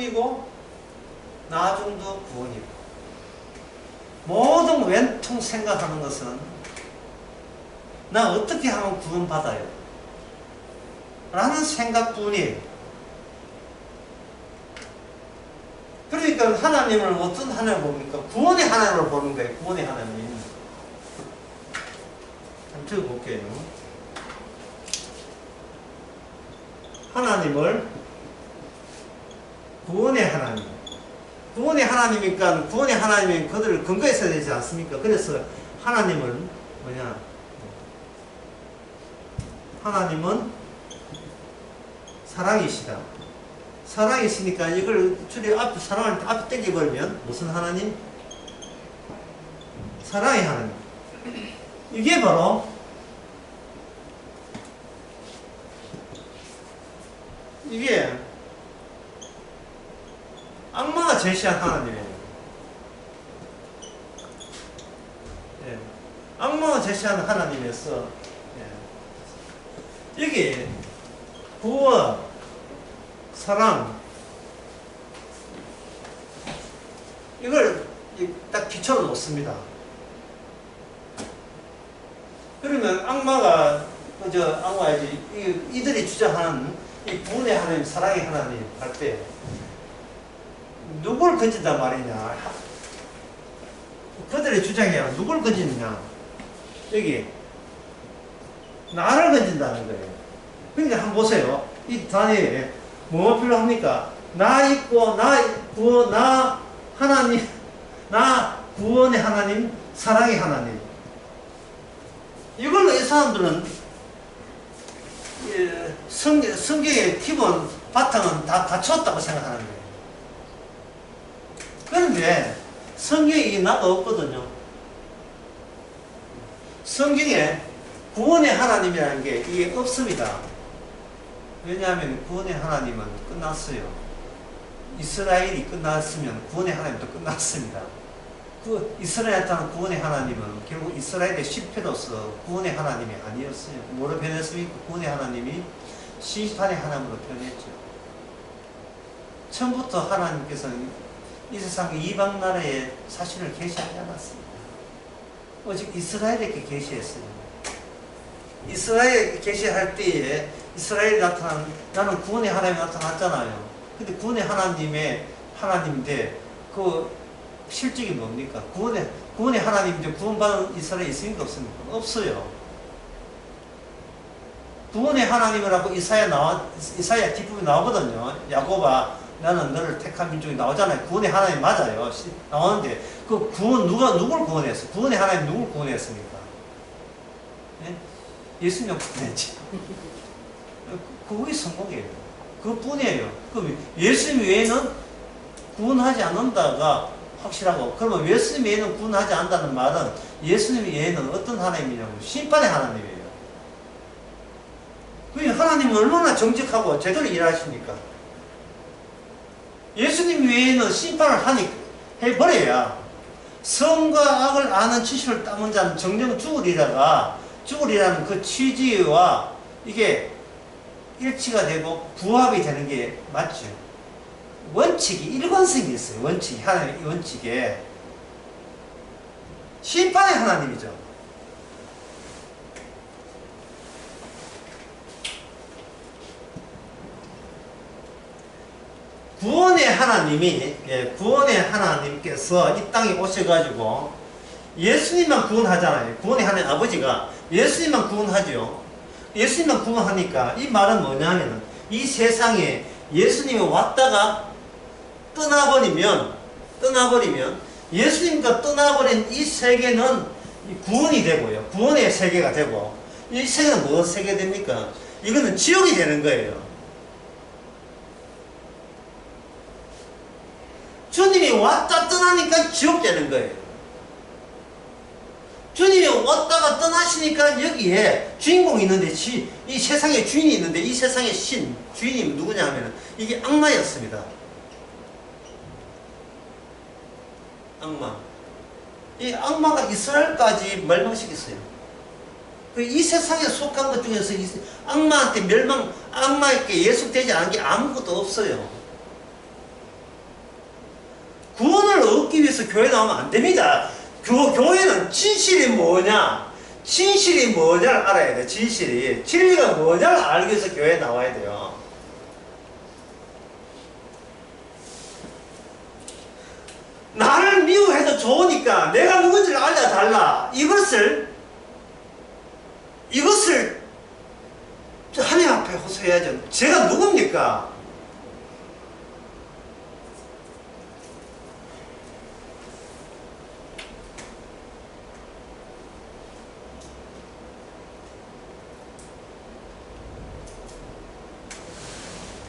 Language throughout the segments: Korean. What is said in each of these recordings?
구원이고 나중도 구원이고 모든 왼통 생각하는 것은 나 어떻게 하면 구원받아요? 라는 생각뿐이에요. 그러니까 하나님을 어떤 하나님을 봅니까? 구원의 하나님을 보는 거예요. 구원의 하나님. 한번 적어볼게요. 하나님을 구원의 하나님. 구원의 하나님이니까 구원의 하나님이 그들을 근거했어야 되지 않습니까? 그래서 하나님은 뭐냐? 하나님은 사랑이시다. 사랑이시니까 이걸 줄여 앞에 사랑을 앞에 땡겨버리면 무슨 하나님? 사랑의 하나님. 이게 바로 이게 악마가 제시한 하나님이에요. 예. 악마가 제시한 하나님에서 예. 여기 구원, 사랑 이걸 딱 기초로 놓습니다. 그러면 악마가 악마이지 이들이 주장하는 이 구원의 하나님, 사랑의 하나님 할 때 누굴 건진단 말이냐? 그들의 주장이야. 누굴 건지느냐? 여기 나를 건진다는 거예요. 그러니까 한번 보세요. 이 단위에 뭐가 필요합니까? 나 있고 나 하나님, 나 구원의 하나님, 사랑의 하나님. 이걸로 이 사람들은 성경의 기본 바탕은 다 갖췄다고 생각하는 거예요. 그런데 성경에 나가 없거든요. 성경에 구원의 하나님이라는 게 이게 없습니다. 왜냐하면 구원의 하나님은 끝났어요. 이스라엘이 끝났으면 구원의 하나님도 끝났습니다. 그 이스라엘에 나타난 구원의 하나님은 결국 이스라엘의 실패로서 구원의 하나님이 아니었어요. 뭐로 변했습니까? 구원의 하나님이 심판의 하나님으로 변했죠. 처음부터 하나님께서는 이 세상 이방 나라에 사실을 계시하지 않았습니다. 오직 이스라엘에게 계시했어요. 이스라엘에게 계시할 때에 이스라엘이 나는 구원의 하나님이 나타났잖아요. 근데 구원의 하나님인데 그 실적이 뭡니까? 구원의 하나님인데 구원받은 이스라엘이 있습니까? 없습니까? 없어요. 구원의 하나님이라고 이사야 뒷부분이 나오거든요. 야곱아, 나는 너를 택한 민족이 나오잖아요. 구원의 하나님 맞아요. 나오는데, 그 구원, 누굴 구원했어? 구원의 하나님 누굴 구원했습니까? 예? 예수님 구원했지. 그게 성공이에요. 그것뿐이에요. 그럼 예수님 외에는 구원하지 않는다가 확실하고, 그러면 예수님 외에는 구원하지 않는다는 말은 예수님 외에는 어떤 하나님이냐고, 심판의 하나님이에요. 하나님은 얼마나 정직하고 제대로 일하십니까? 예수님 외에는 심판을 해버려야 선과 악을 아는 지식을 따문 자는 정령 죽으리라는 그 취지와 이게 일치가 되고 부합이 되는 게 맞죠. 원칙이 일관성이 있어요. 하나님의 원칙에 심판의 하나님이죠. 구원의 하나님께서 이 땅에 오셔가지고 예수님만 구원하잖아요. 구원의 하나님 아버지가 예수님만 구원하죠. 예수님만 구원하니까 이 말은 뭐냐면 이 세상에 예수님이 왔다가 떠나버리면 예수님과 떠나버린 이 세계는 구원이 되고요. 구원의 세계가 되고 이 세계는 무슨 세계 됩니까? 이거는 지옥이 되는 거예요. 주님이 왔다 떠나니까 지옥 되는 거예요. 주님이 왔다가 떠나시니까 여기에 주인공이 있는데 이 세상에 주인이 있는데 이 세상의 주인이 누구냐 하면 이게 악마였습니다. 악마. 이 악마가 이스라엘까지 멸망시켰어요. 이 세상에 속한 것 중에서 악마한테 악마에게 예속되지 않은 게 아무것도 없어요. 구원을 얻기 위해서 교회 나오면 안 됩니다. 교회는 진실이 뭐냐? 진실이 뭐냐를 알아야 돼. 진실이. 진리가 뭐냐를 알기 위해서 교회에 나와야 돼요. 나를 미워해도 좋으니까 내가 누군지를 알려달라. 이것을 하나님 앞에 호소해야죠. 제가 누굽니까?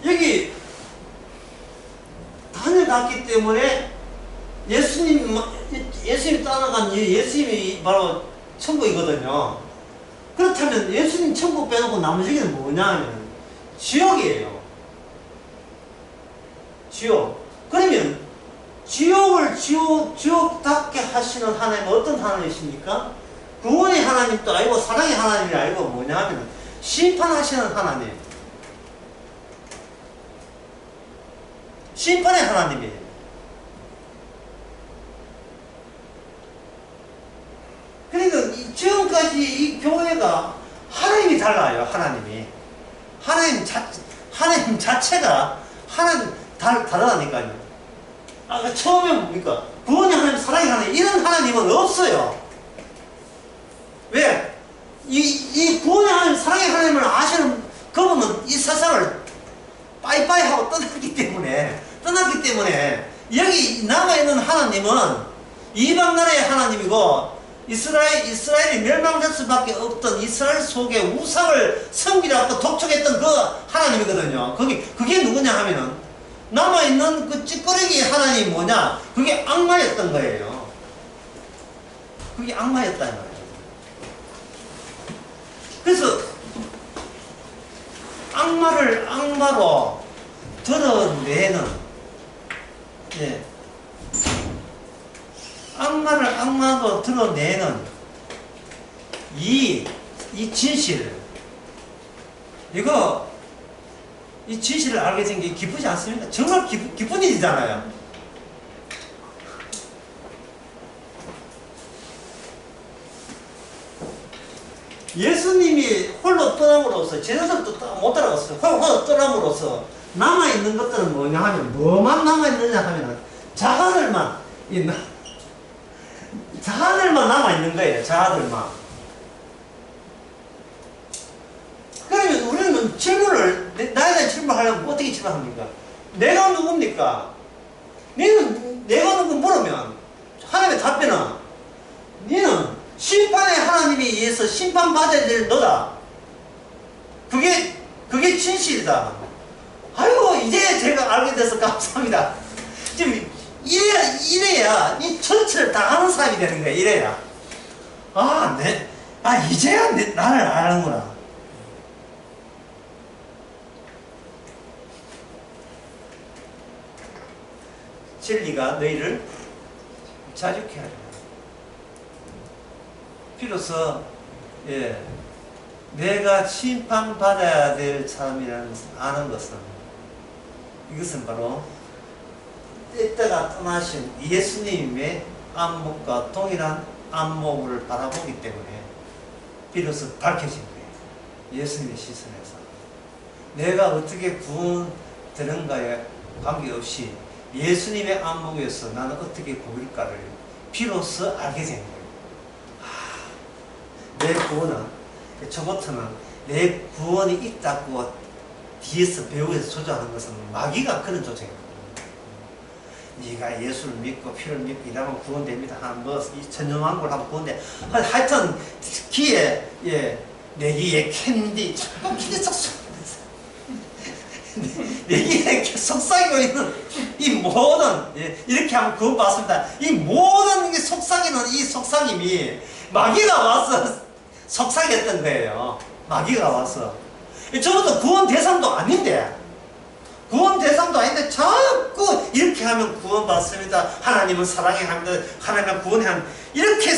여기 단을 닫기 때문에 예수님 따라간 예수님이 바로 천국이거든요. 그렇다면 예수님 천국 빼놓고 나머지는 뭐냐 하면 지옥이에요. 지옥. 그러면 지옥을 지옥답게 하시는 하나님은 어떤 하나님이십니까? 구원의 하나님도 아니고 사랑의 하나님이 아니고 뭐냐 하면 심판하시는 하나님. 심판의 하나님이에요. 그러니까 지금까지 이 교회가 하나님이 달라요. 하나님 자체가 다르다니까요. 아까 처음에 뭡니까? 구원의 하나님, 사랑의 하나님, 이런 하나님은 없어요. 왜? 이 구원의 하나님, 사랑의 하나님을 아시는 그분은 이 세상을 빠이빠이 하고 떠났기 때문에 여기 남아있는 하나님은 이방 나라의 하나님이고 이스라엘이 멸망될 수밖에 없던 이스라엘 속에 우상을 섬기라고 독촉했던 그 하나님이거든요. 그게 누구냐 하면은 남아있는 그 찌꺼레기 하나님이 뭐냐? 그게 악마였던 거예요. 그게 악마였다는 거예요. 그래서 악마를 악마로 드러내는 악마를 악마로 드러내는 이 진실, 이 진실을 알게 된 게 기쁘지 않습니까? 정말 기쁜 일이잖아요. 예수님이 홀로 떠남으로써 제자들도 못 따라갔어요. 홀로 떠남으로써 남아있는 것들은 뭐냐 하면 뭐만 남아있느냐 하면 자아들만 남아있는 거예요. 자아들만. 그러면 우리는 질문을 나에 대한 질문을 하려면 어떻게 질문합니까? 내가 누굽니까? 너는 내가 누구 물으면 하나님의 답변은 너는 심판의 하나님에 의해서 심판받아야 될 너다. 그게 진실이다. 아이고 이제 제가 알게 돼서 감사합니다. 지금 이래야 이 전체를 다 아는 사람이 되는 거야. 이래야 이제야 나를 아는구나. 진리가 너희를 자유케 하리라. 비로소 내가 심판받아야 될 사람이라는 것을 아는 것은 이것은 바로 때때가 떠나신 예수님의 안목과 동일한 안목을 바라보기 때문에 비로소 밝혀진 거예요. 예수님의 시선에서 내가 어떻게 구원되는가에 관계없이 예수님의 안목에서 나는 어떻게 보일까를 비로소 알게 된 거예요. 내 구원은 처음부터는 내 구원이 있다고 뒤에서 배우에서 조작하는 것은 마귀가 그런 조작입니다. 네가 예수를 믿고 피를 믿고 이러면 구원됩니다. 이 천년왕국을 하면 구원돼. 하여튼 귀에 내기에 캔디 자꾸 기대 내기에 속삭이고 있는 이 모든 이렇게 하면 구원받습니다. 이 모든 속삭이는 이 속삭임이 마귀가 와서 속삭였던 거예요. 마귀가 와서. 저것도 구원 대상도 아닌데 자꾸 이렇게 하면 구원받습니다. 하나님은 사랑해 합니다. 하나님은 구원해 합니다. 이렇게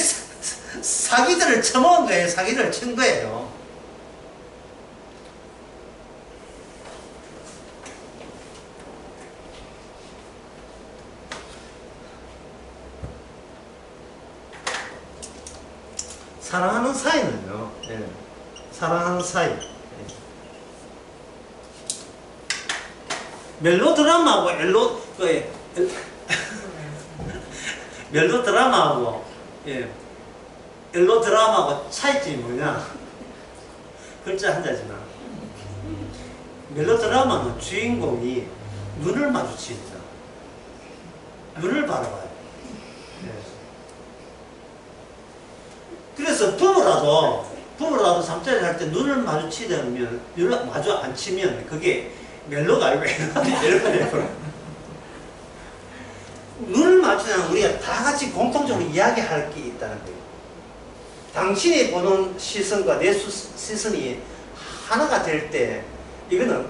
사기들을 쳐먹은 거예요. 사기를 친 거예요. 사랑하는 사이는요. 예. 사랑하는 사이. 예. 멜로드라마하고 멜로드라마하고 예. 엘로드라마하고 차이점이 뭐냐? 글자 한 자지만 멜로드라마는 주인공이 눈을 마주칩니다. 눈을 바라봐요. 예. 그래서 부부라도 잠자리 할 때 눈을 마주치면, 눈을 마주 안 치면 그게 멜로가 아니고 멜로가 되고 눈을 마주치면 우리가 다 같이 공통적으로 이야기할 게 있다는 거예요. 당신이 보는 시선과 내 시선이 하나가 될 때 이거는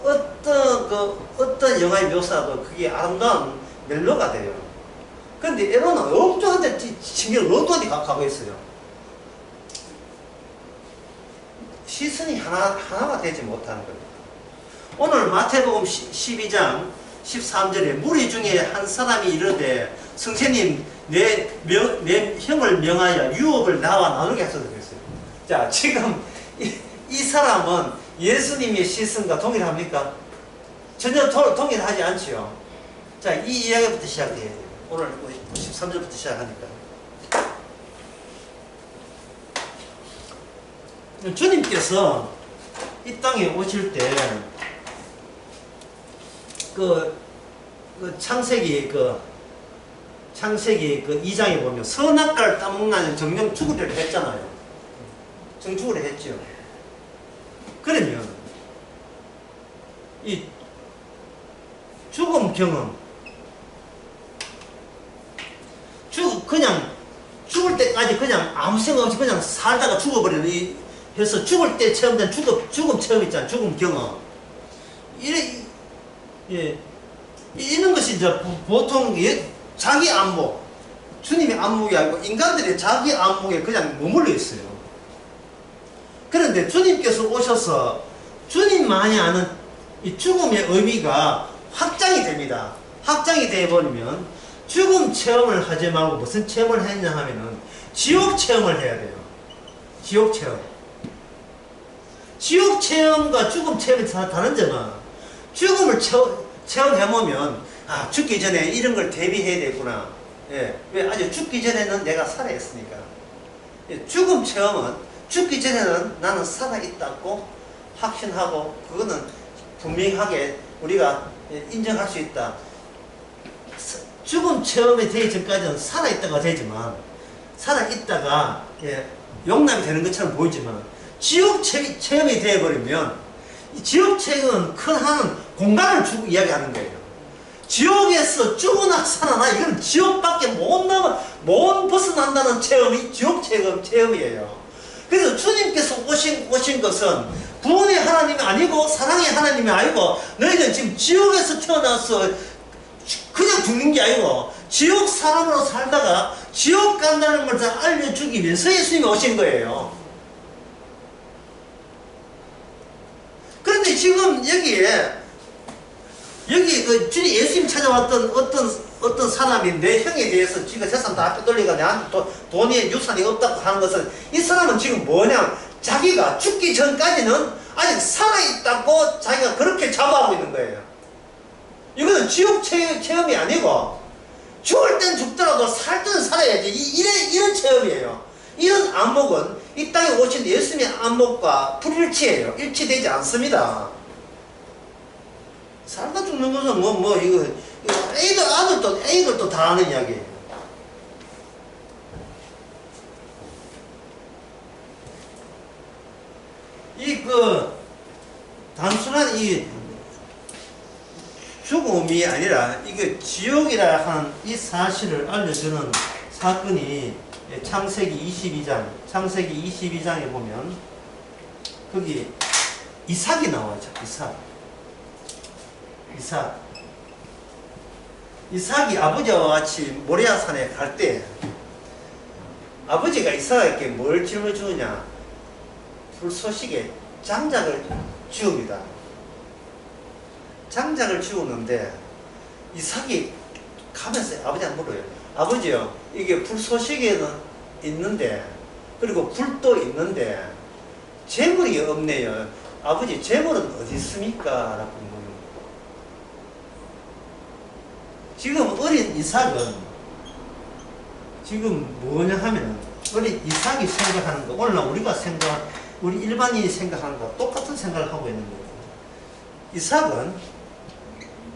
어떤 영화의 묘사도 그게 아름다운 멜로가 돼요. 근데 에로는 엉뚱한데 신경을 엉뚱한데 가고 있어요. 시선이 하나가 되지 못하는 겁니다. 오늘 마태복음 12장 13절에 무리 중에 한 사람이 이르되 선생님 내 형을 명하여 유업을 나와 나누게 하소서 그랬어요. 자, 지금 이 사람은 예수님의 시선과 동일합니까? 전혀 동일하지 않지요. 자, 이 이야기부터 시작해야 돼요. 오늘 13절부터 시작하니까. 주님께서 이 땅에 오실 때 창세기 2장에 보면 선악과를 따먹는 정령 죽으려 했잖아요. 정죽으려 했죠. 그러면 이 죽음 경험, 그냥 죽을 때까지 그냥 아무 생각 없이 그냥 살다가 죽어버리는 해서 죽을 때 체험된 죽음 체험 있잖아요. 죽음 경험. 이런 것이 이제 보통 자기 안목, 주님의 안목이 아니고 인간들의 자기 안목에 그냥 머물러 있어요. 그런데 주님께서 오셔서 주님만이 아는 이 죽음의 의미가 확장이 됩니다. 확장이 되어버리면 죽음 체험을 하지 말고 무슨 체험을 했냐 하면은 지옥 체험을 해야 돼요. 지옥 체험. 지옥 체험과 죽음 체험이 다른 점은 죽음을 체험해보면 아, 죽기 전에 이런 걸 대비해야 되구나. 예. 왜? 아직 죽기 전에는 내가 살아있으니까. 예. 죽음 체험은 죽기 전에는 나는 살아있다고 확신하고 그거는 분명하게 우리가 인정할 수 있다. 죽음 체험이 되기 전까지는 살아있다가 되지만 살아있다가 용납이 되는 것처럼 보이지만 지옥 체험이 되어버리면 이 지옥 체험은 큰 한 공간을 주고 이야기하는 거예요. 지옥에서 죽으나 살아나 이건 지옥밖에 못 벗어난다는 체험이 지옥 체험이에요. 그래서 주님께서 오신 것은 구원의 하나님이 아니고 사랑의 하나님이 아니고 너희는 지금 지옥에서 태어나서 그냥 죽는 게 아니고 지옥 사람으로 살다가 지옥 간다는 걸 알려주기 위해서 예수님이 오신 거예요. 그런데 지금 여기 주님 예수님 찾아왔던 어떤 사람이 내 형에 대해서 지가 재산 다 빼돌리고 내한테 돈이 유산이 없다고 하는 것은 이 사람은 지금 뭐냐? 자기가 죽기 전까지는 아직 살아있다고 자기가 그렇게 자부하고 있는 거예요. 이거는 지옥 체험이 아니고 죽을 땐 죽더라도 살 때는 살아야지. 이런 체험이에요. 이런 안목은 이 땅에 오신 예수님의 안목과 불일치해요. 일치되지 않습니다. 살다 죽는 것은 이거 애들도 다 아는 이야기예요. 단순한 죽음이 아니라 이게 지옥이라 한 이 사실을 알려주는 사건이 창세기 22장에 보면 거기 이삭이 나와요. 이삭이 아버지와 같이 모리아산에 갈 때 아버지가 이삭에게 뭘 질문 주느냐? 불쏘시개 장작을 지웁니다. 장작을 지우는데 이삭이 가면서 아버지한테 물어요. 아버지요, 이게 불쏘시개는 있는데 그리고 굴도 있는데 재물이 없네요. 아버지 재물은 어디 있습니까? 라고 물어요. 지금 어린 이삭은 지금 뭐냐 하면 어린 이삭이 생각하는 거 오늘 우리가 우리 일반인이 생각하는 거 똑같은 생각을 하고 있는 거예요. 이삭은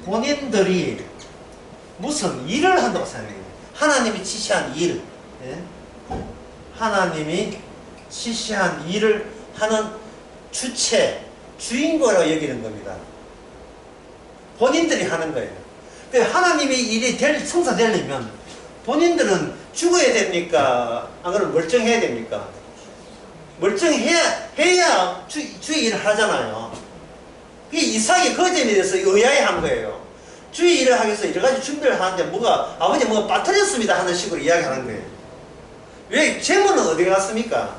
본인들이 무슨 일을 한다고 생각해요. 하나님이 지시한 일, 예? 하나님이 지시한 일을 하는 주체, 주인공이라고 여기는 겁니다. 본인들이 하는 거예요. 하나님의 일이 성사되려면 본인들은 죽어야 됩니까? 안 그러면 멀쩡해야 됩니까? 멀쩡해야 주의 일을 하잖아요. 이삭이 그 점에 대해서 의아해한 거예요. 주의 일을 하기 위해서 여러 가지 준비를 하는데 아버지 뭐가 빠뜨렸습니다 하는 식으로 이야기하는 거예요. 왜 재물은 어디 갔습니까?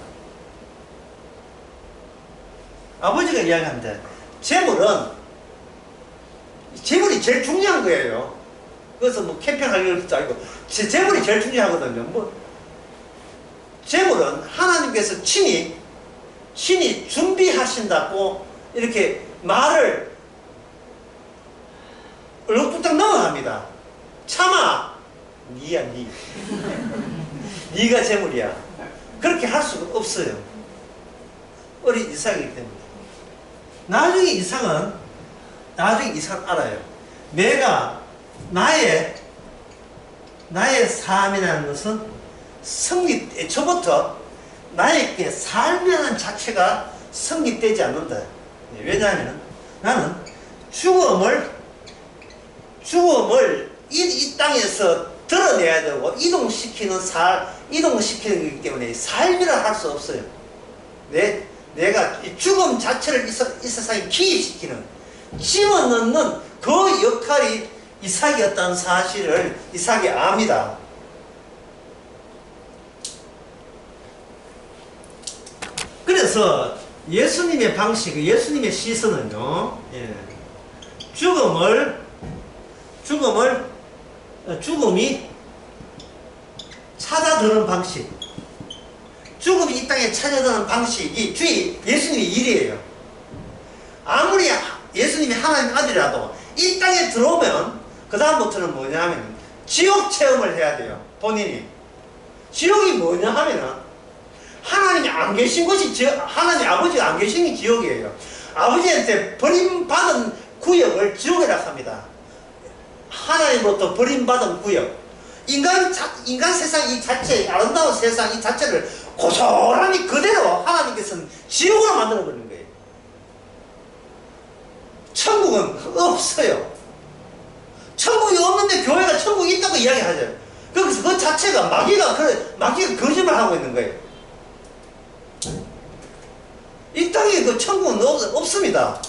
아버지가 이야기하는데 재물이 제일 중요한 거예요. 그래서 뭐 캠핑할 것도 아니고 재물이 제일 중요하거든요. 재물은 하나님께서 친히 준비하신다고 이렇게 말을 얼룩뚝딱 넘어갑니다. 참아, 니야 니. 니가 재물이야. 그렇게 할 수가 없어요. 어린 이삭이기 때문에. 나중에 이삭은 알아요. 내가 나의 삶이라는 것은 애초부터 나에게 삶이라는 자체가 성립되지 않는다. 왜냐하면 나는 죽음을 이 땅에서 드러내야 되고 이동시키는 거기 때문에 삶이라 할 수 없어요. 내가 죽음 자체를 이 세상에 기입시키는, 집어넣는 그 역할이 이삭이었다는 사실을 이삭이 압니다. 그래서 예수님의 방식, 예수님의 시선은요, 죽음이 찾아드는 방식, 죽음이 이 땅에 찾아드는 방식이 예수님의 일이에요. 아무리 예수님이 하나님 아들이라도 이 땅에 들어오면 그 다음부터는 뭐냐 하면 지옥 체험을 해야 돼요. 본인이. 지옥이 뭐냐 하면은 하나님이 안 계신 곳이 하나님 아버지가 안 계신 게 지옥이에요. 아버지한테 버림받은 구역을 지옥이라고 합니다. 하나님으로부터 버림받은 구역. 인간 세상 이 자체, 아름다운 세상 이 자체를 고스란히 그대로 하나님께서는 지옥으로 만들어버리는 거예요. 천국은 없어요. 천국이 없는데 교회가 천국이 있다고 이야기하죠. 그래서 그 자체가 마귀가 거짓말하고 있는 거예요. 이 땅에 그 천국은 없습니다.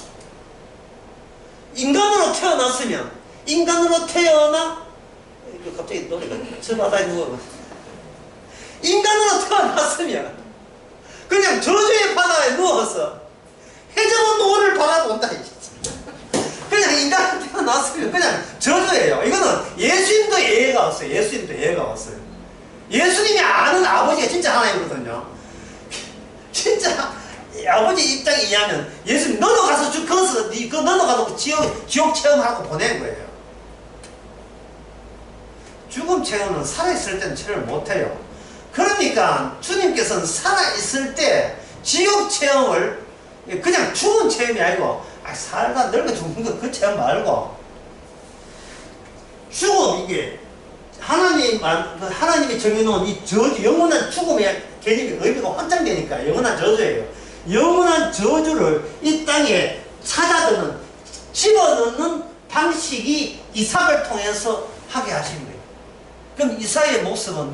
인간으로 태어나 갑자기 노래가 저 바다에 누워. 인간으로 태어났으면 그냥 저주의 바다에 누워서 해적은 노을을 바라본다. 그냥 인간으로 태어났으면 그냥 저주예요. 이거는 예수님도 예외가 없어요. 예수님이 아는 아버지가 진짜 하나님이거든요. 진짜 아버지 입장에 의하면 예수님 너도 가서 너도 가서 지옥 체험하고 보낸 거예요. 죽음 체험은 살아있을 때는 체험을 못해요. 그러니까 주님께서는 살아있을 때 지옥 체험을 그냥 죽은 체험이 아니고 살다 늙어 죽는 거 그 체험 말고 죽음 이게 하나님이 정해놓은 이 저주, 영원한 죽음의 개념이 의미가 확장되니까 영원한 저주예요. 영원한 저주를 이 땅에 찾아드는, 집어넣는 방식이 이삭을 통해서 하게 하신 거예요. 그럼 이삭의 모습은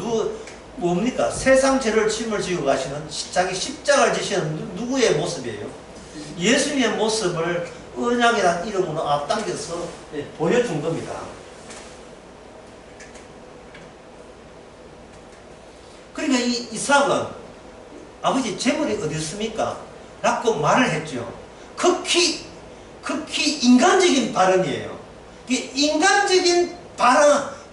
뭡니까? 세상 죄를 짐을 지고 가시는, 자기 십자가를 지시는 누구의 모습이에요? 예수님의 모습을 언약이라는 이름으로 앞당겨서 보여준 겁니다. 그러니까 이삭은 아버지 재물이 어디 있습니까? 라고 말을 했죠. 극히 인간적인 발언이에요. 인간적인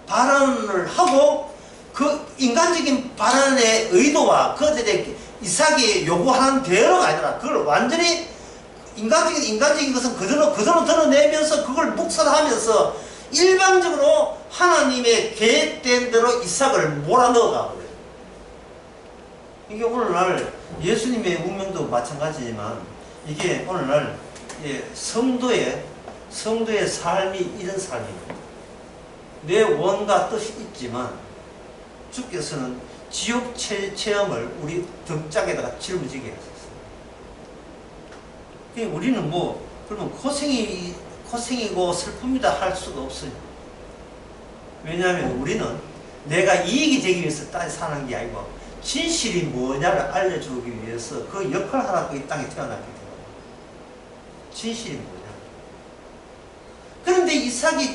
발언을 하고 그 인간적인 발언의 의도와 그들의 이삭이 요구하는 대로가 아니라 그걸 완전히 인간적인 것은 그대로 드러내면서 그걸 묵살하면서 일방적으로 하나님의 계획된 대로 이삭을 몰아넣어가 버려요. 이게 오늘날 예수님의 운명도 마찬가지지만 이게 오늘날 성도의 삶이 이런 삶입니다. 내 원과 뜻이 있지만 주께서는 지옥 체험을 우리 등짝에다가 짊어지게 하셨어요. 우리는 그러면 고생이고 슬픕니다 할 수가 없어요. 왜냐하면 우리는 내가 이익이 되기 위해서 땅에 사는 게 아니고 진실이 뭐냐를 알려주기 위해서 그 역할을 하라고 이 땅에 태어났기 때문에 진실이 뭐냐. 그런데 이삭이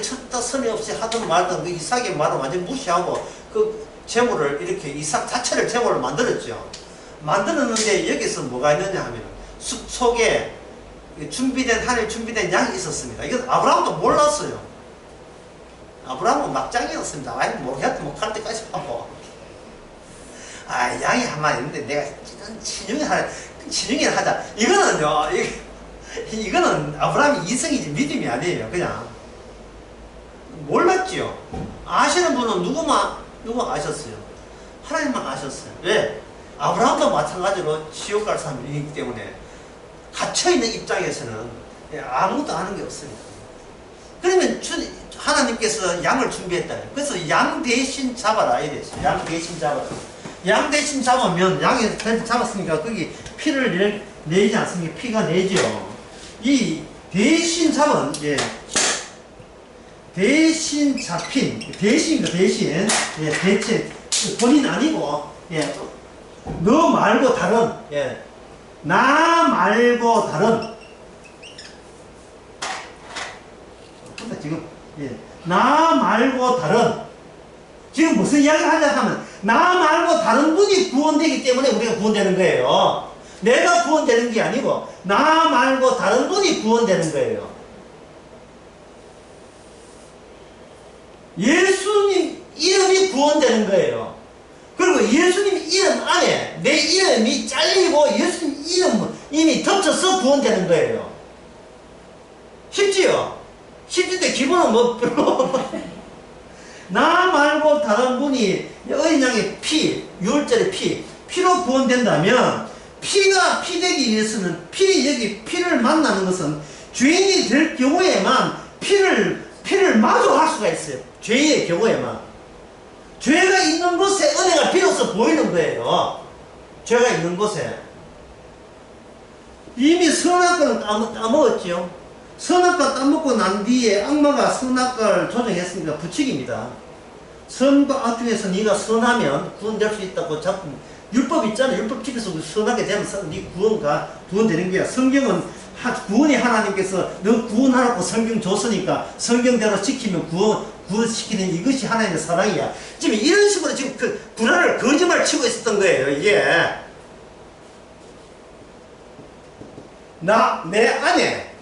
쳤다 선이 없이 하든 말든 그 이삭의 말을 완전히 무시하고 그 제물을 이렇게 이삭 자체를 제물을 만들었죠. 만들었는데 여기서 뭐가 있느냐 하면 숲 속에 하나님 준비된 양이 있었습니다. 이건 아브라함도 몰랐어요. 아브라함은 막장이었습니다. 아니 모르겠다 할 때까지 하고 양이 한 마리 있는데 내가 친중에 하자. 이거는 아브라함이 이성이지 믿음이 아니에요. 그냥 몰랐지요. 아시는 분은 누가 아셨어요? 하나님만 아셨어요. 왜? 아브라함도 마찬가지로 지옥 갈 사람이기 때문에 갇혀있는 입장에서는 아무것도 아는 게 없습니다. 그러면 하나님께서 양을 준비했다. 그래서 양 대신 잡아라. 이랬어요. 양 대신 잡아라. 양 대신 잡으면 양이 잡았으니까 거기 피를 내지 않습니까? 피가 내죠. 이 대신 잡은 대신 잡힌 대신입니다. 대체 본인 아니고 너 말고 다른 나 말고 다른 지금 나 말고 다른 지금 무슨 이야기를 하자 하면 나 말고 다른 분이 구원되기 때문에 우리가 구원되는 거예요. 내가 구원되는 게 아니고 나 말고 다른 분이 구원되는 거예요. 예수님 이름이 구원되는 거예요. 그리고 예수님 이름 안에 내 이름이 잘리고 예수님 이름 이미 덮쳐서 구원되는 거예요. 쉽지요? 쉽지인데 기본은 별로 나 말고 다른 분이 어린 양의 유월절의 피로 구원된다면 피가 피되기 위해서는 피를 만나는 것은 죄인이 될 경우에만 피를 마주할 수가 있어요. 죄의 경우에만. 죄가 있는 곳에 은혜가 비로소 보이는 거예요. 죄가 있는 곳에. 이미 선악과는 따먹었죠. 선악과 따먹고 난 뒤에 악마가 선악과를 조정했으니까 부칙입니다. 선과 악 중에서 네가 선하면 구원될 수 있다고 잡은 율법 있잖아요. 율법 지켜서 선하게 되면 네 구원되는 거야. 성경은 구원이 하나님께서 너 구원하라고 성경 줬으니까 성경대로 지키면 구원시키는 이것이 하나님의 사랑이야. 지금 이런 식으로 지금 불화를 거짓말 치고 있었던 거예요. 이게 내 안에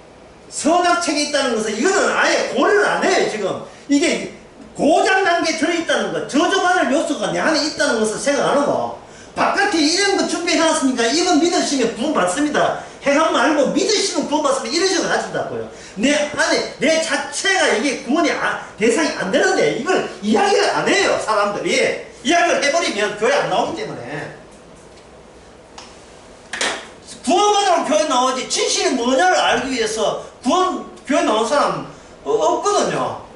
선악책이 있다는 것은 이거는 아예 고려를 안 해요. 지금 이게 고장난 게 들어있다는 것, 저주받을 요소가 내 안에 있다는 것을 생각 안 하고 바깥에 이런 거 준비해놨으니까 이건 믿으시면 구원 받습니다. 행함 말고 믿으시면 구원 받습니다. 이런 식으로 가진다고요. 내 안에 내 자체가 이게 구원이 대상이 안 되는데 이걸 이야기를 안 해요. 사람들이 이야기를 해버리면 교회 안 나오기 때문에. 구원받으러 교회 나오지 진실이 뭐냐를 알기 위해서 교회 나온 사람 없거든요.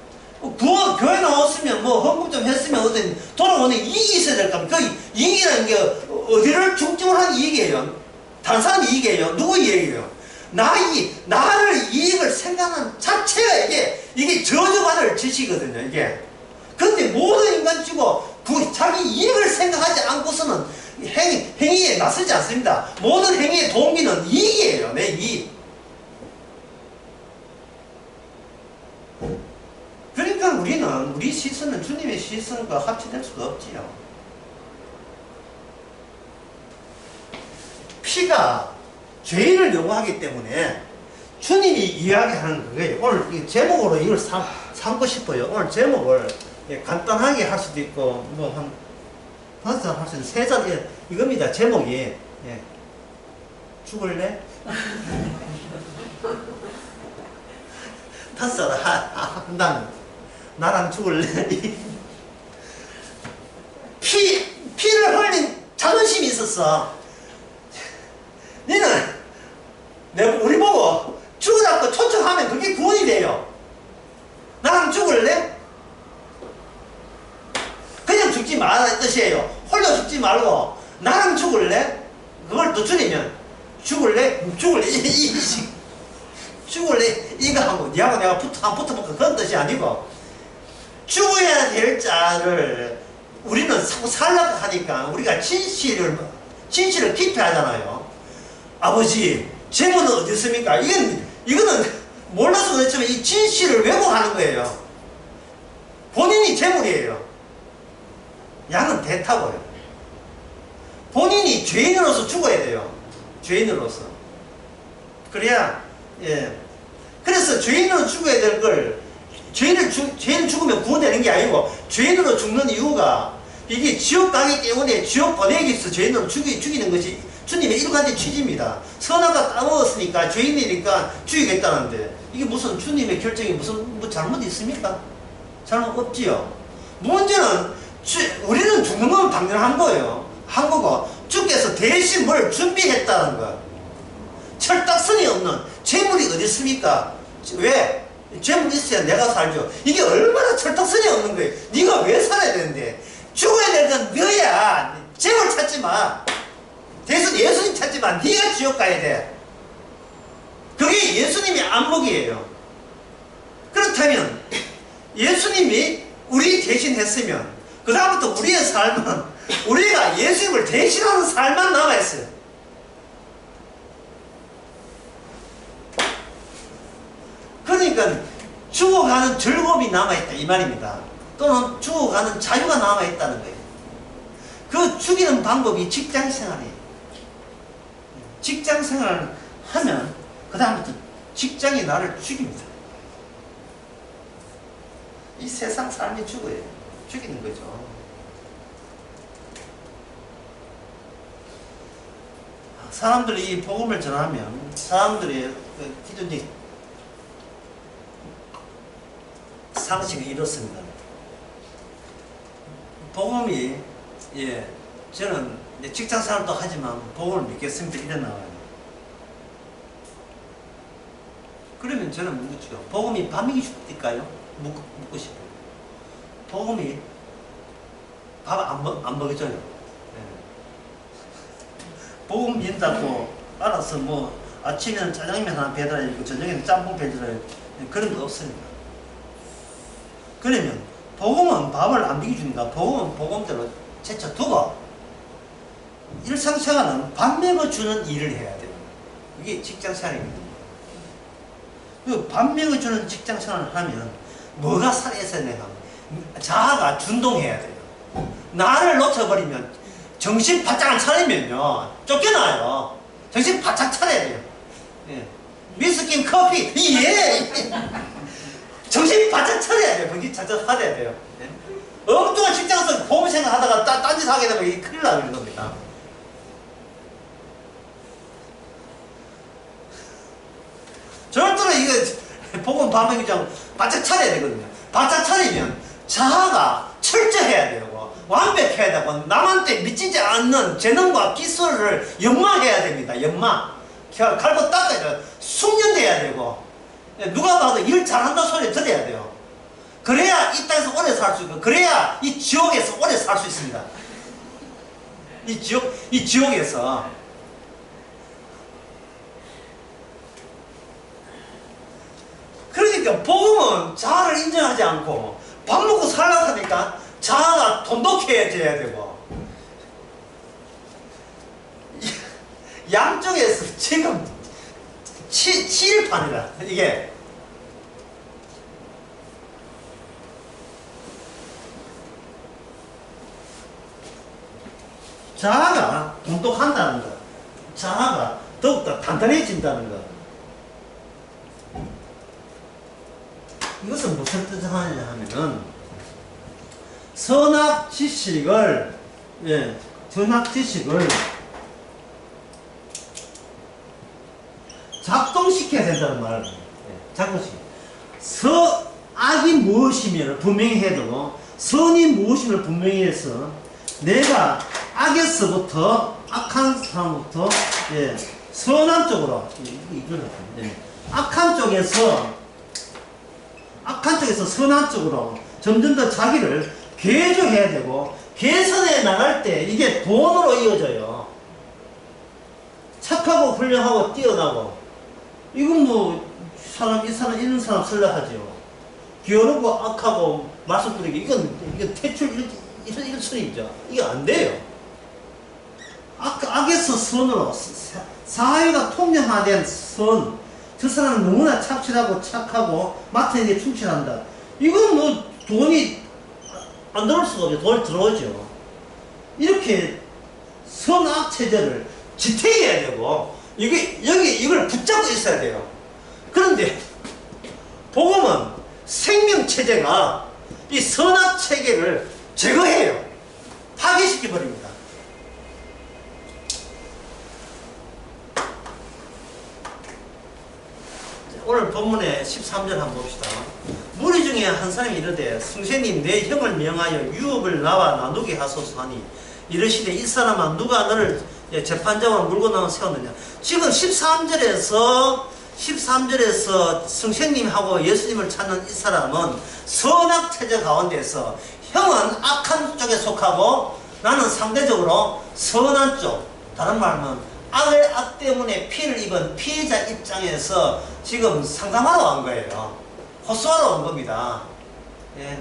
교회 나왔으면 헌금 좀 했으면 어떤 돌아오는 이익이 있어야 될 겁니다. 그 이익이라는 게 어디를 중점으로 한 이익이에요? 다른 사람 이익이에요? 누구 이익이에요? 나를 이익을 생각하는 자체가 이게 저주받을 짓이거든요. 이게. 근데 모든 인간 치고 자기 이익을 생각하지 않고서는 행위에 나서지 않습니다. 모든 행위의 동기는 이익이에요. 내 이익. 그러니까 우리 시선은 주님의 시선과 합치될 수가 없지요. 피가 죄인을 요구하기 때문에 주님이 이야기하는 거예요. 오늘 이 제목으로 이걸 삼고 싶어요. 오늘 제목을 예, 간단하게 할 수도 있고, 뭐, 한, 5살 할 수 있는 3살, 예, 이겁니다. 제목이. 예. 죽을래? 5살 한다는, 나랑 죽을래? 피를 흘린 자존심이 있었어. 너는, 우리 보고 죽으라고 초청하면 그게 구원이 돼요. 나랑 죽을래? 그냥 죽지 말라는 뜻이에요. 홀로 죽지 말고 나랑 죽을래? 그걸 또 줄이면 죽을래? 죽을래? 이거 하고 니하고 내가 안 붙어볼까 그런 뜻이 아니고 죽어야 될 자를 우리는 살라고 하니까 우리가 진실을 기피하잖아요. 아버지 재물은 어디 있습니까? 이거는 몰라서 그렇지만 이 진실을 왜곡하는 거예요. 본인이 재물이에요. 양은 대타고요. 본인이 죄인으로서 죽어야 돼요. 죄인으로서. 그래야, 예. 그래서 죄인으로 죽어야 될 걸, 죄인 죽으면 구원되는 게 아니고, 죄인으로 죽는 이유가, 이게 지옥 가기 때문에 지옥 보내기 위해서 죄인으로 죽이는 것이 주님의 일관된 취지입니다. 선악과 따먹었으니까, 죄인이니까 죽이겠다는데, 이게 무슨 주님의 결정이 무슨, 뭐 잘못 있습니까? 잘못 없지요. 문제는, 우리는 죽는 건 당연한 거예요. 한 거고, 주께서 대신 뭘 준비했다는 거야. 철딱선이 없는 재물이 어디 있습니까? 왜? 재물이 있어야 내가 살죠. 이게 얼마나 철딱선이 없는 거예요. 네가 왜 살아야 되는데? 죽어야 될 건 너야. 재물 찾지 마. 대신 예수님 찾지 마. 네가 지옥 가야 돼. 그게 예수님의 안목이에요. 그렇다면 예수님이 우리 대신 했으면 그 다음부터 우리의 삶은 우리가 예수님을 대신하는 삶만 남아있어요. 그러니까 죽어가는 즐거움이 남아있다 이 말입니다. 또는 죽어가는 자유가 남아있다는 거예요. 그 죽이는 방법이 직장생활이에요. 직장생활을 하면 그 다음부터 직장이 나를 죽입니다. 이 세상 삶이 죽이는 거죠. 사람들이 이 복음을 전하면 사람들이 기존의 상식이 이렇습니다. 복음이 저는 직장생활도 하지만 복음을 믿겠습니다. 이래 나와요. 그러면 저는 묻죠. 복음이 밤이기 죽을까요? 묻고 싶어요. 복음이 밥 안 먹여줘요. 복음 믿는다고 알아서 뭐 아침에는 짜장면 하나 배달해주고 저녁에는 짬뽕 배달해주고 그런 거 없습니다. 그러면 복음은 밥을 안 먹여주니까 복음은 복음대로 제쳐두고 일상생활은 밥 먹여주는 일을 해야 돼요. 이게 직장생활입니다. 그 밥 먹여주는 직장생활을 하면 뭐가 살아있어야 되냐 하면 자아가 준동해야 돼요. 나를 놓쳐버리면 정신 바짝 안 차리면요 쫓겨나요. 정신 바짝 차려야 돼요. 예. 위스키 커피 정신 바짝 차려야 돼요. 정신 바짝 차려야 돼요. 예. 엉뚱한 직장에서 보험 생각하다가 딴짓 하게 되면 이게 큰일 나는 겁니다. 절대로 이거 복음 반면기장 바짝 차려야 되거든요. 바짝 차리면 자아가 철저해야 되고 완벽해야 되고 남한테 미치지 않는 재능과 기술을 연마해야 됩니다. 연마. 갈고 닦아야 돼요. 숙련돼야 되고 누가 봐도 일 잘한다 소리 들어야 돼요. 그래야 이 땅에서 오래 살 수 있고 그래야 이 지옥에서 오래 살 수 있습니다. 이 지옥에서 그러니까 복음은 자아를 인정하지 않고 밥 먹고 살라고 하니까 자아가 돈독해져야 되고 양쪽에서 지금 치일판이라 이게 자아가 돈독한다는 거, 자아가 더욱더 단단해진다는 거. 이것은 무슨 뜻을 하느냐 하면은 선악 지식을, 예, 선악 지식을 작동시켜야 된다는 말을, 예, 작동시켜. 악이 무엇이면 분명히 해도 선이 무엇임을 분명히 해서 내가 악에서부터 악한 사람부터, 예, 선한 쪽으로 예, 악한 쪽에서 선한 쪽으로 점점 더 자기를 개조해야 되고 개선해 나갈 때 이게 돈으로 이어져요. 착하고 훌륭하고 뛰어나고 이건 뭐 이런 사람 설레하죠. 기어르고 악하고 말썽꾸리기 이건 퇴출 이런 선이죠. 이게 안 돼요. 악에서 선으로 사회가 통념화된 선, 저 사람은 너무나 착실하고 착하고 맡은 일에 충실한다. 이건 뭐 돈이 안 들어올 수가 없죠. 돈이 들어오죠. 이렇게 선악 체제를 지탱해야 되고 이걸 붙잡고 있어야 돼요. 그런데 복음은 생명 체제가 이 선악 체계를 제거해요. 파괴시켜 버립니다. 오늘 본문의 13절 한번 봅시다. 무리 중에 한 사람이 이르되 성세님 내 형을 명하여 유업을 나와 나누게 하소서 하니 이르시되 이 사람아 누가 너를 재판장으로 물고 나와 세웠느냐. 지금 13절에서 성생님하고 예수님을 찾는 이 사람은 선악 체제 가운데서 형은 악한 쪽에 속하고 나는 상대적으로 선한 쪽, 다른 말하면 악의 악 때문에 피해를 입은 피해자 입장에서 지금 상담하러 온 거예요. 호소하러 온 겁니다. 예.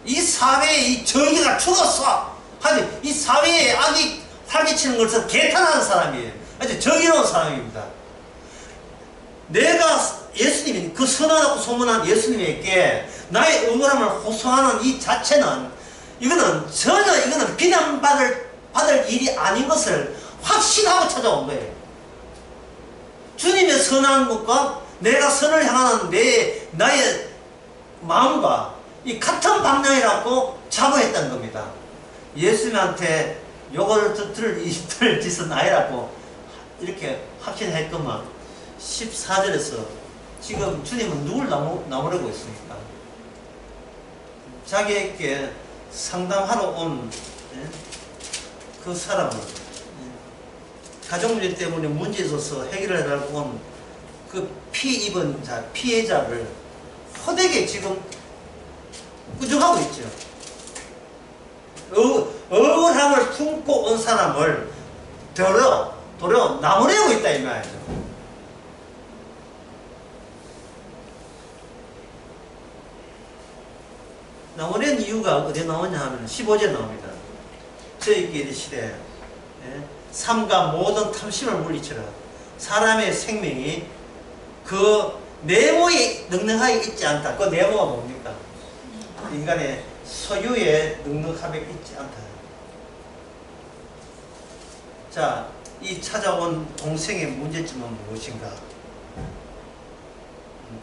이 사회에 이 정의가 죽었어! 하지, 이 사회에 악이 활기치는 것을 개탄하는 사람이에요. 아주 정의로운 사람입니다. 내가 예수님이 그 선하다고 소문한 예수님에게 나의 응원함을 호소하는 이 자체는 이거는 비난받을 일이 아닌 것을 확신하고 찾아온 거예요. 주님의 선한 것과 내가 선을 향하는 나의 마음과 이 같은 방향이라고 자부했던 겁니다. 예수님한테 요걸 들을 짓은 아니라고 이렇게 확신했더만 14절에서 지금 주님은 누굴 나무라고 있습니까? 자기에게 상담하러 온 그 사람을 가족 문제 때문에 문제 있어서 해결을 해달라고 온 그 입은 자, 피해자를 호되게 지금 꾸중하고 있죠. 억울함을 품고 온 사람을 도려 나무래고 있다 이 말이죠. 나무래는 이유가 어디에 나오냐 하면 15절에 나옵니다. 저희에게 이르시되 삼가 모든 탐심을 물리치라. 사람의 생명이 그 내모에 넉넉하게 있지 않다. 그 내모가 뭡니까? 인간의 소유에 넉넉하게 있지 않다. 자, 이 찾아온 동생의 문제점은 무엇인가?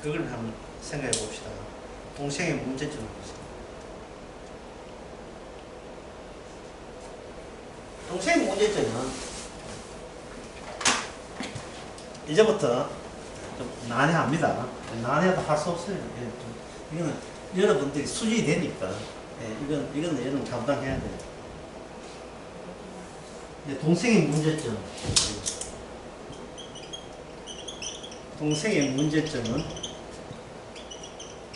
그걸 한번 생각해 봅시다. 동생의 문제점은 무엇인가? 동생의 문제점은 이제부터 좀 난해합니다. 난해도 할 수 없어요. 이거는 여러분들이 수준이 되니까 이거는 여러분 감당해야 돼요. 동생의 문제점. 동생의 문제점은